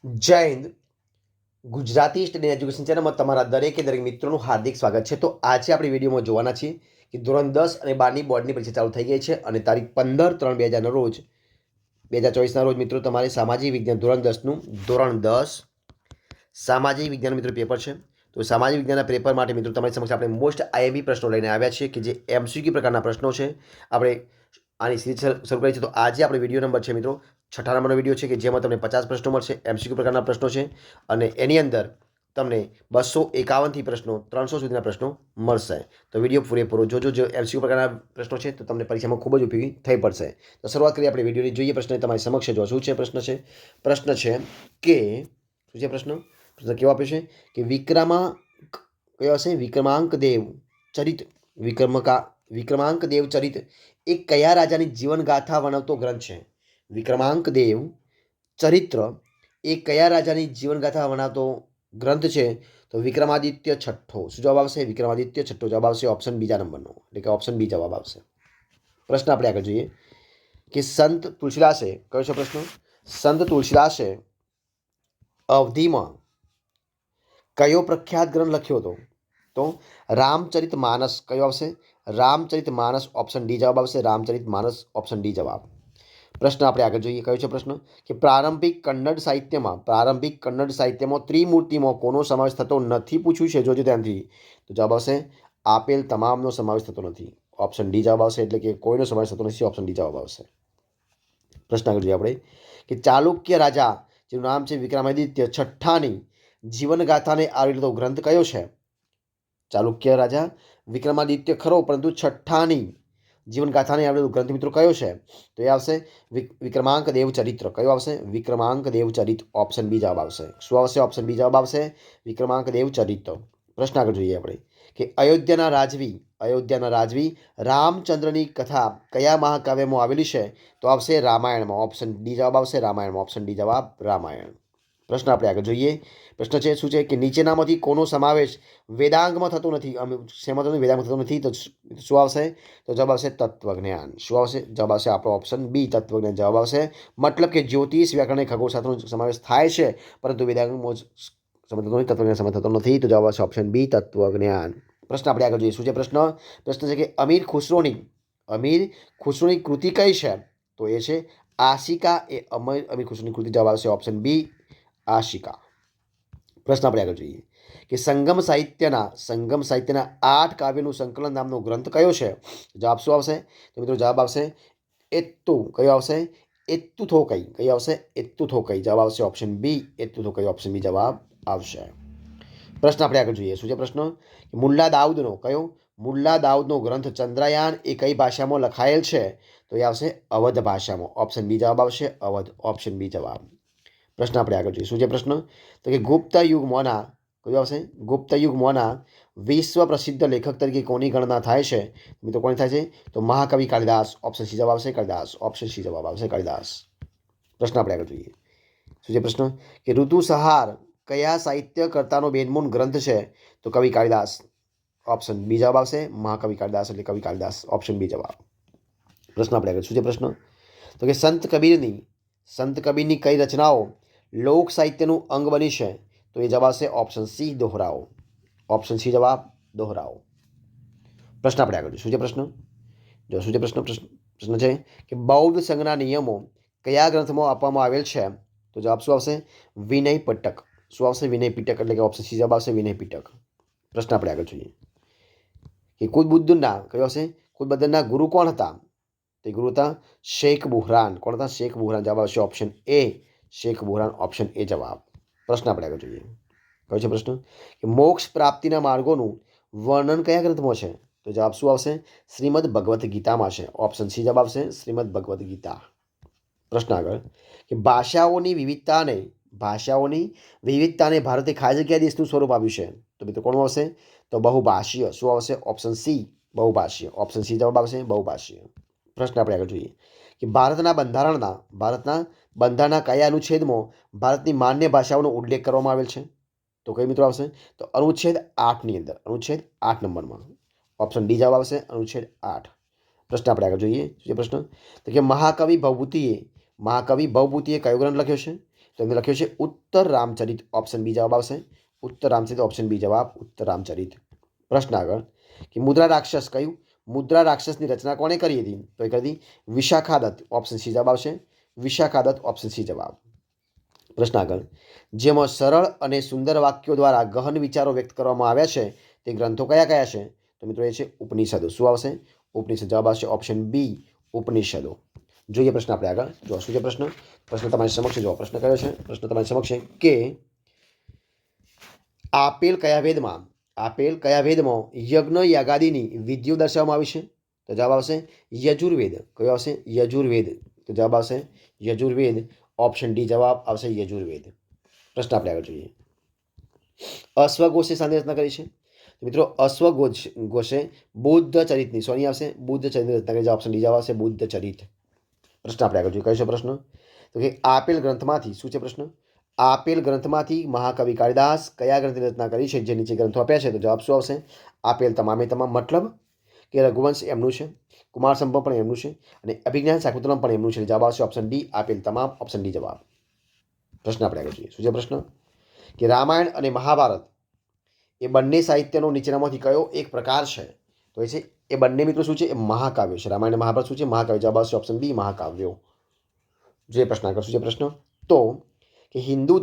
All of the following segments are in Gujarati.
જય હિન્દ. ગુજરાતી સ્ટડી એજ્યુકેશન ચેનલમાં તમારા દરેકે દરેક મિત્રોનું હાર્દિક સ્વાગત છે. તો આજે આપણે વિડીયોમાં જોવાના છીએ કે ધોરણ 10 અને 12ની બોર્ડની પરીક્ષા ચાલુ થઈ ગઈ છે અને તારીખ 15/3/2000 રોજ 2024ના રોજ મિત્રો તમારે સામાજિક વિજ્ઞાન ધોરણ 10 સામાજિક વિજ્ઞાન મિત્રો પેપર છે. તો સામાજિક વિજ્ઞાનના પેપર માટે મિત્રો તમારી સમક્ષ આપણે મોસ્ટ આઈએમપી પ્રશ્નો લઈને આવ્યા છીએ કે જે એમસીક્યુ પ્રકારના પ્રશ્નો છે. આપણે આની સિરીઝ શરૂ કરી છે. તો આજે આપણે વિડીયો નંબર છે મિત્રો 6 નંબરનો વિડીયો છે કે જેમાં તમને 50 પ્રશ્નો મળશે. એમસીક્યુ પ્રકારના પ્રશ્નો છે અને એની અંદર તમને 251થી પ્રશ્નો 300 સુધીના પ્રશ્નો મળશે. તો વિડીયો પૂરેપૂરો જોજો. જો એમસીક્યુ પ્રકારના પ્રશ્નો છે તો તમને પરીક્ષામાં ખૂબ જ ઉપયોગી થઈ પડશે. તો શરૂઆત કરીએ આપણે વિડીયોની. જોઈએ પ્રશ્ન તમારી સમક્ષ જો શું છે. પ્રશ્ન છે કે શું છે પ્રશ્ન કેવો આપ્યો છે કે કયો હશે વિક્રમાંક દેવ ચરિત વિક્રમાંક દેવ ચરિત એ કયા રાજાની જીવનગાથા વર્ણવતો ગ્રંથ છે? વિક્રમાંક દેવ ચરિત્ર એ કયા રાજાની જીવનગાથા વર્ણવતો ગ્રંથ છે? તો વિક્રમાદિત્ય છઠ્ઠો. શું જવાબ આવશે? વિક્રમાદિત્ય છઠ્ઠો જવાબ આવશે. ઓપ્શન બીજા નંબરનો, એટલે કે ઓપ્શન બી જવાબ આવશે. પ્રશ્ન આપણે આગળ જોઈએ કે સંત તુલસીદાસે કયો છે પ્રશ્ન? સંત તુલસીદાસે અવધિમાં કયો પ્રખ્યાત ગ્રંથ લખ્યો હતો? તો રામચરિત માનસ. કયો આવશે? રામચરિત માનસ. ઓપ્શન ડી જવાબ આવશે. રામચરિત માનસ. ઓપ્શન ડી જવાબ. પ્રશ્ન આપણે આગળ જોઈએ. કયો છે પ્રશ્ન કે પ્રારંભિક કન્નડ સાહિત્યમાં ત્રિમૂર્તિમાં કોનો સમાવેશ થતો નથી? પૂછ્યું છે, જોજો ધ્યાનથી. તો જવાબ આવશે આપેલ તમામનો સમાવેશ થતો નથી. ઓપ્શન ડી જવાબ આવશે, એટલે કે કોઈનો સમાવેશ થતો નથી. ઓપ્શન ડી જવાબ આવશે. પ્રશ્ન આગળ જોઈએ આપણે કે ચાલુક્ય રાજા જેનું નામ છે વિક્રમાદિત્ય છઠ્ઠાની જીવનગાથાને આવરી લેતો ગ્રંથ કયો છે? ચાલુક્ય રાજા વિક્રમાદિત્ય ખરો, પરંતુ છઠ્ઠાની જીવનગાથાને આવરેલો ગ્રંથ મિત્રો કયો છે? તો એ આવશે વિક્રમાંક દેવ ચરિત્ર. કયો આવશે? વિક્રમાંક દેવ ચરિત. ઓપ્શન બી જવાબ આવશે. શું આવશે? ઓપ્શન બી જવાબ આવશે. વિક્રમાંક દેવ ચરિત. પ્રશ્ન આગળ જોઈએ આપણે કે અયોધ્યાના રાજવી રામચંદ્રની કથા કયા મહાકાવ્યમાં આવેલી છે? તો આવશે રામાયણમાં. ઓપ્શન ડી જવાબ આવશે. રામાયણમાં. ઓપ્શન ડી જવાબ રામાયણ. પ્રશ્ન આપણે આગળ જોઈએ. પ્રશ્ન છે શું છે કે નીચેનામાંથી કોનો સમાવેશ વેદાંગમાં થતો નથી? શેમાં થતો? વેદાંગમાં થતો નથી. તો શું આવશે? તો જવાબ આવશે તત્વજ્ઞાન. શું આવશે? જવાબ આવશે આપણો ઓપ્શન બી તત્વજ્ઞાન જવાબ આવશે. મતલબ કે જ્યોતિષ, વ્યાકરણ, ખગોળશાસ્ત્રનો સમાવેશ થાય છે, પરંતુ વેદાંગમાં તત્વજ્ઞાન સમાવેશ થતો નથી. તો જવાબ આવશે ઓપ્શન બી તત્વજ્ઞાન. પ્રશ્ન આપણે આગળ જોઈએ. શું છે પ્રશ્ન? પ્રશ્ન છે કે અમીર ખુસરોની કૃતિ કઈ છે? તો એ છે આશિકા. એ અમીર ખુસરોની કૃતિ જવાબ આવશે ઓપ્શન બી આશિકા. પ્રશ્ન આપણે આગળ જોઈએ કે સંગમ સાહિત્યના 8 કાવ્યનું સંકલન નામનો ગ્રંથ કયો છે? જવાબ શું આવશે? તો મિત્રો જવાબ આવશે એત્તુ. કયો આવશે? એત્તુ થોકઈ. કયો આવશે? એત્તુ થોકઈ. જવાબ આવશે ઓપ્શન બી એત્તુ થોકઈ. ઓપ્શન બી જવાબ આવશે. પ્રશ્ન આપણે આગળ જોઈએ. શું છે પ્રશ્ન? મુલ્લા દાઉદનો ગ્રંથ ચંદ્રયાન એ કઈ ભાષામાં લખાયેલ છે? તો એ આવશે અવધ ભાષામાં. ઓપ્શન બી જવાબ આવશે. અવધ. ઓપ્શન બી જવાબ. પ્રશ્ન આપણે આગળ જોઈએ. શું છે પ્રશ્ન? તો કે ગુપ્ત યુગમાંના વિશ્વ પ્રસિદ્ધ લેખક તરીકે કોની ગણના થાય છે? મિત્રો કોની થાય છે? તો મહાકવિ કાલિદાસ. ઓપ્શન સી જવાબ આવશે કાલિદાસ. ઓપ્શન સી જવાબ આવશે કાલિદાસ. પ્રશ્ન આપણે આગળ જોઈએ. શું છે પ્રશ્ન કે ઋતુસંહાર કયા સાહિત્યકર્તાનો બેનમૂન ગ્રંથ છે? તો કવિ કાલિદાસ. ઓપ્શન બી જવાબ આવશે. મહાકવિ કાલિદાસ એટલે કવિ કાલિદાસ. ઓપ્શન બી જવાબ. પ્રશ્ન આપણે આગળ. શું છે પ્રશ્ન? તો કે સંત કબીરની કઈ રચનાઓ લોક સાહિત્યનું અંગ બની છે? તો એ જવાબ આવશે ઓપ્શન સી દોહરાઓ. ઓપ્શન સી જવાબ દોહરાઓ. પ્રશ્ન આપણે આગળ. શું છે પ્રશ્ન? જો શું છે પ્રશ્ન છે કે બૌદ્ધ સંઘના નિયમો કયા ગ્રંથમાં આપવામાં આવેલ છે? તો જવાબ શું આવશે? વિનય પિટક. શું આવશે? વિનય પિટક એટલે કે ઓપ્શન સી જવાબ આવશે વિનય પિટક. પ્રશ્ન આપણે આગળ જોઈએ કે કુતબુદ્દીનના ગુરુ કોણ હતા? તે ગુરુ હતા શેખ બુહરાન. કોણ હતા? શેખ બુહરાન. જવાબ આવશે ઓપ્શન એ શેખ બુહરાન. ઓપ્શન એ જવાબ. પ્રશ્ન આપણે આગળ જોઈએ. કયો છે પ્રશ્ન કે મોક્ષ પ્રાપ્તિના માર્ગોનું વર્ણન કયા ગ્રંથમાં છે? તો જવાબ શું આવશે? શ્રીમદ ભગવદ્ ગીતામાં છે. ઓપ્શન સી જવાબ આવશે શ્રીમદ ભગવદ્ ગીતા. પ્રશ્ન આગળ કે ભાષાઓની વિવિધતાને ભારતે ખાસ કયા દેશનું સ્વરૂપ આપ્યું છે? તો મિત્રો કોણ આવશે? તો બહુભાષીય. શું આવશે? ઓપ્શન સી બહુભાષીય. ઓપ્શન સી જવાબ આવશે બહુભાષીય. પ્રશ્ન આપણે આગળ જોઈએ કે ભારતના બંધારણના કયા અનુચ્છેદમાં ભારતની માન્ય ભાષાઓનો ઉલ્લેખ કરવામાં આવેલ છે? તો કઈ મિત્રો આવશે? તો અનુચ્છેદ 8ની અંદર. અનુચ્છેદ 8 નંબરમાં. ઓપ્શન ડી જવાબ આવશે અનુચ્છેદ 8. પ્રશ્ન આપણે આગળ જોઈએ. શું પ્રશ્ન? તો કે મહાકવિ ભવભૂતિએ કયો ગ્રંથ લખ્યો છે? તો એમને લખ્યું છે ઉત્તર રામચરિત, ઓપ્શન બી જવાબ આવશે ઉત્તર રામચરિત, ઓપ્શન બી જવાબ ઉત્તર રામચરિત. પ્રશ્ન આગળ કે મુદ્રા રાક્ષસ કયું? મુદ્રા રાક્ષસની રચના કોણે કરી હતી? તો એ કરી હતી વિશાખા દત્ત, ઓપ્શન સી જવાબ આવશે વિશાખા દત્ત, ઓપ્શન સી જવાબ. પ્રશ્ન આગળ જેમાં સરળ અને સુંદર વાક્યો દ્વારા ગહન વિચારો વ્યક્ત કરવામાં આવ્યા છે તે ગ્રંથો કયા કયા છે? તો મિત્રો એ છે ઉપનિષદો. શું આવશે? ઉપનિષદ. જવાબ આવશે ઓપ્શન બી ઉપનિષદો. જોઈએ પ્રશ્ન આપણે આગળ. જો શું છે પ્રશ્ન? પ્રશ્ન તમારી સમક્ષ જો પ્રશ્ન કયો છે? પ્રશ્ન તમારી સમક્ષ છે કે આપેલ કયા વેદમાં યજ્ઞ યાગાદિની વિધિઓ દર્શાવવામાં આવી છે? તો જવાબ આવશે યજુર્વેદ. કયો આવશે? યજુર્વેદ. તો જવાબ આવશે યજુર્વેદ, ઓપ્શન ડી જવાબ આવશે યજુર્વેદ. પ્રશ્ન આપણે આગળ જોઈએ. અશ્વઘોષે શાની રચના કરી છે? મિત્રો અશ્વઘોષે બુદ્ધ ચરિતની, સોની આવશે બુદ્ધ ચરિતની રચના કરી છે, ઓપ્શન ડી જવાબ આવશે બુદ્ધ ચરિત. પ્રશ્ન આપણે આગળ જોઈએ. કયો છે પ્રશ્ન? તો કે આપેલ ગ્રંથમાંથી, શું છે પ્રશ્ન? આપેલ ગ્રંથમાંથી મહાકવિ કાલિદાસ કયા ગ્રંથની રચના કરી છે? જે નીચે ગ્રંથો આપ્યા છે તો જવાબ શું આવશે? આપેલ તમામે તમામ, મતલબ કે રઘુવંશ એમનું છે, કુમાર સંભવ પણ એમનું છે અને અભિજ્ઞાન શાકુંતલમ પણ એમનું છે. જવાબ આવશે ઓપ્શન ડી આપેલ તમામ, ઓપ્શન ડી જવાબ. પ્રશ્ન આપણે આગળ જોઈએ. શું છે પ્રશ્ન? કે રામાયણ અને મહાભારત એ બંને સાહિત્યનો નીચેનામાંથી કયો એક પ્રકાર છે? તો એ છે એ બંને મિત્રો શું છે? એ મહાકાવ્યો છે. રામાયણ અને મહાભારત શું છે? મહાકાવ્ય. જવાબ આવશે ઓપ્શન બી મહાકાવ્યો. જોઈએ પ્રશ્ન આગળ. શું છે પ્રશ્ન? તો કે હિન્દુ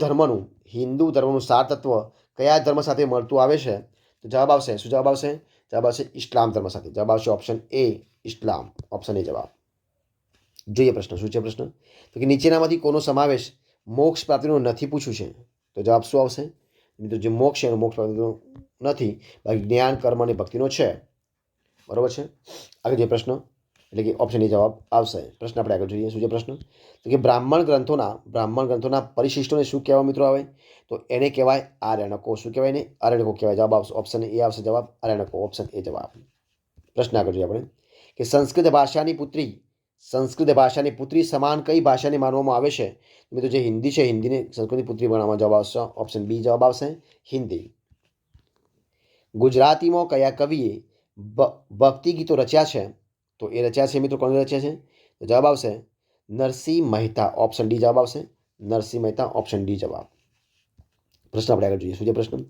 ધર્મનું સાર તત્વ કયા ધર્મ સાથે મળતું આવે છે? તો જવાબ આવશે શું જવાબ આવશે? જવાબ આવશે ઇસ્લામ ધર્મ સાથે. જવાબ આવશે option A Islam, option A જવાબ. જોઈએ પ્રશ્ન. શું છે પ્રશ્ન? તો કે નીચેનામાંથી કોનો સમાવેશ મોક્ષ પ્રાપ્તિનો નથી પૂછ્યું છે? તો જવાબ શું આવશે? મિત્રો જે મોક્ષ છે એનો મોક્ષ પ્રાપ્તિનો નથી, બાકી જ્ઞાન કર્મ અને ભક્તિનો છે. બરોબર છે. આગળ જે પ્રશ્ન એટલે કે ઓપ્શન એ જવાબ આવશે. પ્રશ્ન આપણે આગળ જોઈએ. શું છે પ્રશ્ન? તો કે બ્રાહ્મણ ગ્રંથોના પરિશિષ્ટોને શું કહેવા મિત્રો આવે? તો એને કહેવાય આર્યણકો. શું કહેવાય ને? આર્યણકો કહેવાય. જવાબ આવશે ઓપ્શન એ આવશે જવાબ આર્યણકો, ઓપ્શન એ જવાબ. પ્રશ્ન આગળ જોઈએ આપણે કે સંસ્કૃત ભાષાની પુત્રી સમાન કઈ ભાષાને માનવામાં આવે છે? મિત્રો જે હિન્દી છે, હિન્દીને સંસ્કૃતની પુત્રી ગણવામાં. જવાબ આવશે ઓપ્શન બી જવાબ આવશે હિન્દી. ગુજરાતીમાં કયા કવિએ ભક્તિ ગીતો રચ્યા છે? તો એ રચ્યા છે મિત્રો, કોને રચ્યા છે? તો જવાબ આવશે નરસિંહ મહેતા, ઓપ્શન ડી જવાબ આવશે નરસિંહ મહેતા, ઓપ્શન ડી જવાબ. પ્રશ્ન આપણે આગળ જોઈએ. શું છે પ્રશ્ન?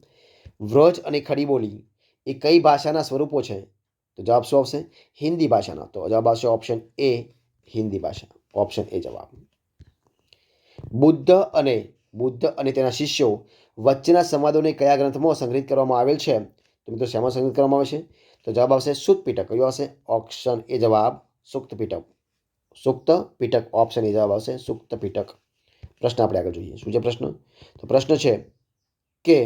વ્રજ અને ખડી બોલી એ કઈ ભાષાના સ્વરૂપો છે? તો જવાબ શું આવશે? હિન્દી ભાષાના. તો જવાબ આવશે ઓપ્શન એ હિન્દી ભાષા, ઓપ્શન એ જવાબ. બુદ્ધ અને તેના શિષ્યો વચ્ચેના સંવાદોને કયા ગ્રંથમાં સંગ્રહિત કરવામાં આવેલ છે? તો મિત્રો શેમાં સંગ્રહિત કરવામાં આવે છે? તો જવાબ આવશે સુક્ત પીટક. કયો આવશે? ઓપ્શન એ જવાબ સુક્ત પીટક. સુક્ત પીટક, ઓપ્શન એ જવાબ આવશે સુક્ત પીટક. પ્રશ્ન આપણે આગળ જોઈએ. શું છે પ્રશ્ન? તો પ્રશ્ન છે કે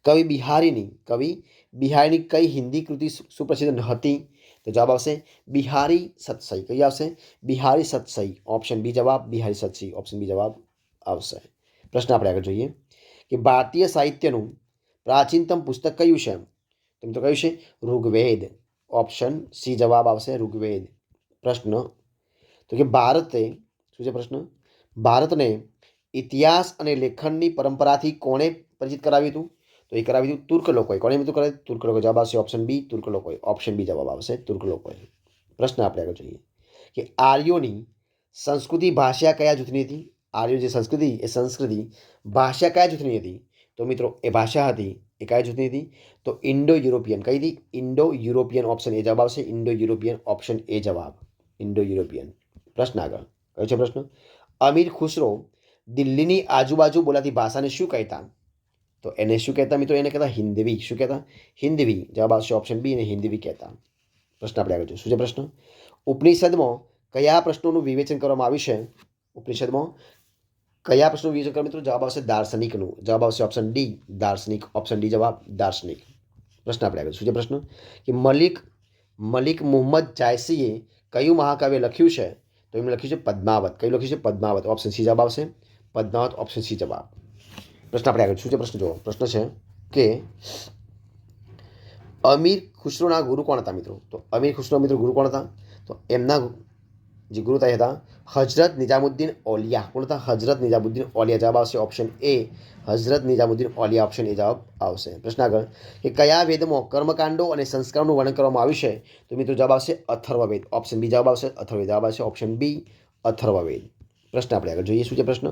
કવિ બિહારીની કઈ હિન્દી કૃતિ સુપ્રસિદ્ધ હતી? તો જવાબ આવશે બિહારી સત્સઈ. કઈ આવશે? બિહારી સત્સઈ, ઓપ્શન બી જવાબ બિહારી સત્સઈ, ઓપ્શન બી જવાબ આવશે. પ્રશ્ન આપણે આગળ જોઈએ કે ભારતીય સાહિત્યનું પ્રાચીનતમ પુસ્તક કયું છે? તો મિત્રો કયું છે? ઋગ્વેદ, ઓપ્શન સી જવાબ આવશે ઋગ્વેદ. પ્રશ્ન તો કે શું છે પ્રશ્ન? ભારતને ઇતિહાસ અને લેખનની પરંપરાથી કોણે પરિચિત કરાવ્યું હતું? તો એ કરાવ્યું હતું તુર્ક લોકોએ. કોણે મિત્રો કરાવ્યું? તુર્ક લોકો. જવાબ આવશે ઓપ્શન બી તુર્ક લોકોએ, ઓપ્શન બી જવાબ આવશે તુર્ક લોકોએ. પ્રશ્ન આપણે આગળ જોઈએ કે આર્યોની સંસ્કૃતિ ભાષા કયા જૂથની હતી? આર્યો જે સંસ્કૃતિ ભાષા કયા જૂથની હતી? તો મિત્રો એ ભાષા હતી એ કયા જૂથની હતી? તો ઇન્ડો યુરોપિયન. કઈ હતી? ઇન્ડો યુરોપિયન, ઓપ્શન એ જવાબ આવશે ઇન્ડો યુરોપિયન, ઓપ્શન એ જવાબ ઇન્ડો યુરોપિયન. પ્રશ્ન આગળ. કયો છે પ્રશ્ન? અમીર ખુસરો દિલ્હીની આજુબાજુ બોલાતી ભાષાને શું કહેતા? તો એને શું કહેતા મિત્રો? એને કહેતા હિન્દવી. શું કહેતા? હિન્દવી. જવાબ આવશે ઓપ્શન બી, એને હિન્દવી કહેતા. પ્રશ્ન આપણે આગળ જોઈએ. શું છે પ્રશ્ન? ઉપનિષદમાં કયા પ્રશ્નોનું વિવેચન કરવામાં આવ્યું છે? ઉપનિષદમાં કયા પ્રશ્નનું વિવેચન કરવા મિત્રો? જવાબ આવશે દાર્શનિકનું. જવાબ આવશે ઓપ્શન ડી દાર્શનિક, ઓપ્શન ડી જવાબ દાર્શનિક. પ્રશ્ન આપણે આગળ. શું છે પ્રશ્ન? કે મલિક મુહમ્મદ જાયસીએ કયું મહાકાવ્ય લખ્યું છે? તો એમણે લખ્યું છે પદ્માવત. કયું લખ્યું છે? પદ્માવત, ઓપ્શન સી જવાબ આવશે પદ્માવત, ઓપ્શન સી જવાબ. પ્રશ્ન આપણે આગળ. શું છે પ્રશ્ન? જુઓ પ્રશ્ન છે કે અમીર ખુસરોના ગુરુ કોણ હતા મિત્રો? તો અમીર ખુસરો મિત્રો ગુરુ કોણ હતા? તો એમના જે ગુરુ હતા હજરત નિઝામુદ્દીન ઓલિયા. કોણ હતા? હજરત નિઝામુદ્દીન ઓલિયા. જવાબ આવશે option A Hazrat Nizamuddin Auliya, option A જવાબ આવશે. પ્રશ્ન આગળ કે કયા વેદમાં કર્મકાંડો અને સંસ્કારોનું વર્ણન કરવામાં આવ્યું છે? તો મિત્રો જવાબ આવશે અથર્વવેદ, ઓપ્શન બી જવાબ આવશે અથર્વવેદ. જવાબ આવશે ઓપ્શન બી અથર્વવેદ. પ્રશ્ન આપણે આગળ જોઈએ. શું છે પ્રશ્ન?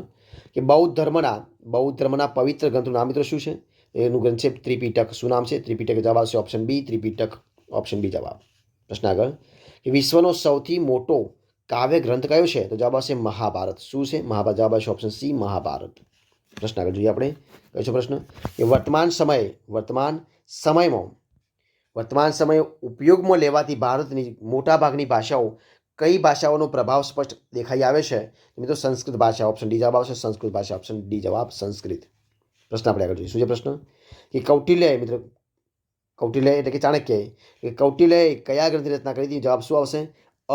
કે બૌદ્ધ ધર્મના પવિત્ર ગ્રંથનું નામ મિત્રો શું છે? એનું ગ્રંથ છે ત્રિપિટક. શું નામ છે? ત્રિપિટક. જવાબ આવશે option B Tripitaka. Option B જવાબ. પ્રશ્ન આગળ કે વિશ્વનો સૌથી મોટો કાવ્ય ગ્રંથ કયો છે? તો જવાબ આવશે મહાભારત. શું છે? મહાભારત. જવાબ આવશે ઓપ્શન સી મહાભારત. પ્રશ્ન આગળ જોઈએ આપણે. કયો છે પ્રશ્ન? કે વર્તમાન સમયે ઉપયોગમાં લેવાતી ભારતની મોટાભાગની ભાષાઓ કઈ ભાષાઓનો પ્રભાવ સ્પષ્ટ દેખાઈ આવે છે? મિત્રો સંસ્કૃત ભાષા. ઓપ્શન ડી જવાબ આવશે સંસ્કૃત ભાષા. ઓપ્શન ડી જવાબ સંસ્કૃત. પ્રશ્ન આપણે આગળ જોઈએ. શું છે પ્રશ્ન? કે કૌટિલ્ય એટલે કે ચાણક્ય કે કૌટિલ્યએ કયા ગ્રંથની રચના કરી હતી? જવાબ શું આવશે?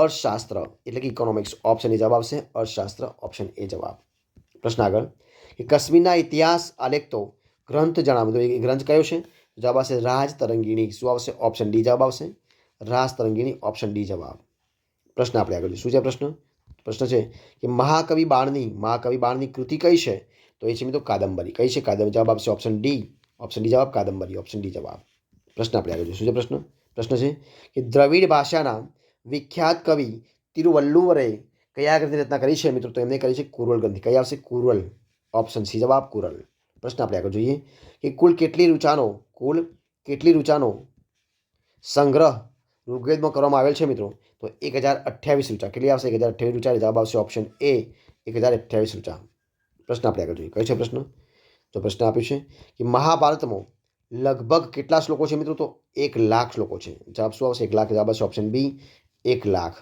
અર્થશાસ્ત્ર એટલે કે ઇકોનોમિક્સ. ઓપ્શન એ જવાબ આવશે અર્થશાસ્ત્ર. ઓપ્શન એ જવાબ. પ્રશ્ન આગળ કે કાશ્મીરના ઇતિહાસ આલેખતો ગ્રંથ જણાવો. તો એ ગ્રંથ કયો છે? જવાબ આવશે રાજ તરંગીણી. શું આવશે? ઓપ્શન ડી જવાબ આવશે રાજ તરંગીણી. ઓપ્શન ડી જવાબ. પ્રશ્ન આપણે આગળ જોઈએ. શું છે પ્રશ્ન? પ્રશ્ન છે કે મહાકવિ બાણની કૃતિ કઈ છે? તો એ છે મિત્રો કાદંબરી. કઈ છે? કાદંબરી. જવાબ આવશે ઓપ્શન ડી. ઓપ્શન ડી જવાબ કાદંબરી. ઓપ્શન ડી જવાબ. પ્રશ્ન આપણે આગળ જોઈએ. શું છે પ્રશ્ન? પ્રશ્ન છે કે દ્રવિડ ભાષાના વિખ્યાત કવિ તિરુવલ્લુવરે કયા ગ્રંથની રચના કરી છે મિત્રો? તો એમને કરી છે કુરલ ગ્રંથ. કઈ આવશે? કુરલ. ઓપ્શન સી જવાબ કુરલ. પ્રશ્ન આપણે આગળ જોઈએ કે કુલ કેટલી ઋચાનો સંગ્રહ ઋગ્વેદમાં કરવામાં આવેલ છે મિત્રો? તો 1028 ઋચા. કેટલી આવશે? 1028 ઋચા. જવાબ આવશે ઓપ્શન એ 1028 ઋચા. પ્રશ્ન આપણે આગળ જોઈએ. કયો છે પ્રશ્ન? તો પ્રશ્ન આપ્યું છે કે મહાભારતમાં લગભગ કેટલા શ્લોકો છે મિત્રો? તો 1,00,000 શ્લોકો છે. જવાબ શું આવશે? 1,00,000. જવાબ આવશે ઓપ્શન બી 1,00,000.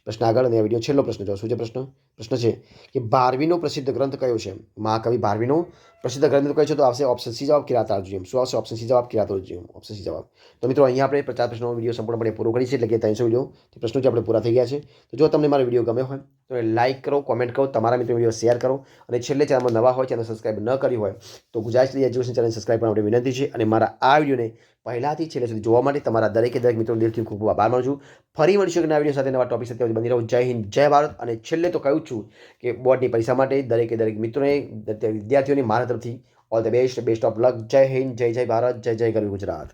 પ્રશ્ન આગળ અને આ વિડીયો છેલ્લો પ્રશ્ન જો. શું છે પ્રશ્ન? પ્રશ્ન છે કે ભારવીનો પ્રસિદ્ધ ગ્રંથ કયો છે? મહાકવિ ભારવીનો પ્રસિદ્ધ ગ્રંથ કયો છે? તો આવશે ઓપ્શન સી જવાબ કિરાતાર્જુનીયમ. શું આવશે? ઓપ્શન સી જવાબ કિરાતાર્જુનીયમ. ઓપ્શન સી જવાબ. તો મિત્રો અહીંયા આપણે 50 પ્રશ્નનો વિડીયો સંપૂર્ણપણે પૂરો કરી છે. એટલે કે 300 વિડીયો પ્રશ્નો જે આપણે પૂરા થઈ ગયા છે. તો જો તમને મારો વિડીયો ગમ્યો હોય તો લાઇક કરો, કોમેન્ટ કરો, તમારા મિત્રો વિડીયો શેર કરો અને છેલ્લે ચેનલમાં નવા હોય ચેનલ સબસ્ક્રાઇબ ન કરી હોય તો ગુજરાત એજ્યુકેશન ચેનલ સબસ્ક્રાઇબ કરવા માટે વિનંતી છે. અને મારા આ વિડીયોને પહેલાથી છેલ્લે સુધી જોવા માટે તમારા દરેક મિત્રો દિલથી ખૂબ ખૂબ આભાર માનું છું. ફરી મળીશું એક નવા વિડીયો સાથે, નવા ટોપિક સાથે. બની રહો. જય હિન્દ, જય ભારત. અને છેલ્લે તો કહું છું કે બોર્ડની પરીક્ષા માટે દરેક મિત્રોને, વિદ્યાર્થીઓને મારા તરફથી all the best of luck. જય હિન્દ, જય ભારત, જય ગરવી ગુજરાત.